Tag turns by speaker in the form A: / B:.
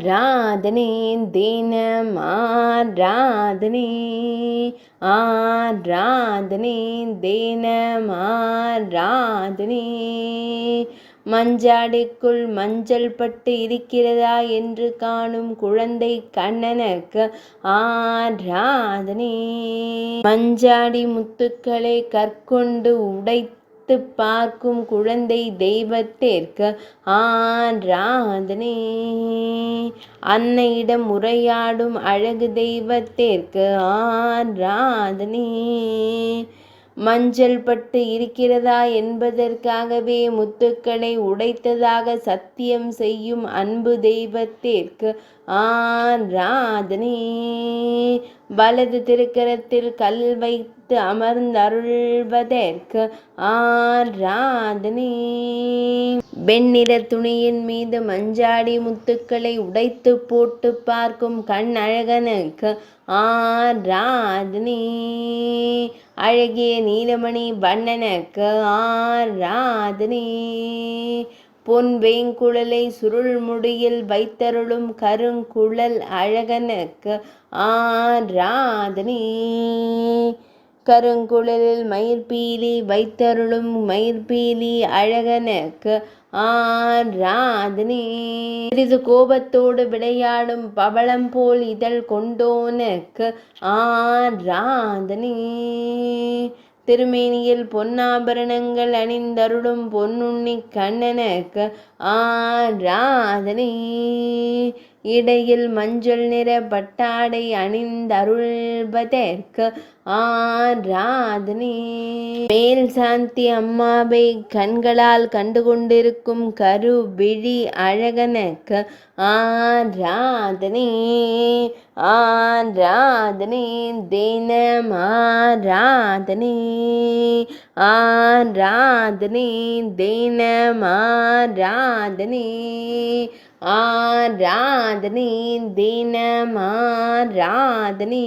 A: ஆராதனை தினம் ஆராதனை ஆராதனை தினம் ஆராதனை மஞ்சாடிக்குள் மஞ்சள் பட்டு இருக்கிறதா என்று காணும் குழந்தை கண்ணனுக்கு ஆராதனை மஞ்சாடி முத்துக்களை கற்கொண்டு உடைத்து பார்க்கும் குழந்தை தெய்வத்திற்கு ஆராதனை அன்னையிடம் உரையாடும் அழகு தெய்வத்திற்கு ஆராதனை மஞ்சள் பட்டு இருக்கிறதா என்பதற்காகவே முத்துக்களை உடைத்ததாக சத்தியம் செய்யும் அன்பு தெய்வத்திற்கு ஆராதனை வலது திருக்கரத்தில் கல் வைத்து அமர்ந்தருள்வதற்கு ஆராதனை வெண்ணிற துணியின் மீது மஞ்சாடி முத்துக்களை உடைத்து போட்டு பார்க்கும் கண் அழகனுக்கு ஆராதனை அழகிய நீலமணி வண்ணனுக்கு ஆராதனை பொன் வேங்குழலை சுருள் முடியில் வைத்தருளும் கருங்குழல் அழகனுக்கு ஆராதனை கருங்குழலில் மயிர்பீலி வைத்தருளும் மயிர்பீலி அழகனுக்கு ஆராதனை சிறிது கோபத்தோடு விளையாடும் பவளம் போல் இதழ் கொண்டோனுக்கு ஆராதனை திருமேனியில் பொன்னாபரணங்கள் அணிந்தருளும் பொன்னுண்ணி கண்ணனுக்கு ஆராதனை இடையில் மஞ்சள் நிற பட்டாடை அணிந்தருள்வதற்கு ஆராதனை மேல் சாந்தி அம்மாவை கண்களால் கண்டுகொண்டிருக்கும் கருவிழி அழகனுக்கு ஆராதனை ஆராதனை தினம் ஆராதனை ஆராதனை தினம் ஆராதனை ஆராதனை தினம் ஆராதனை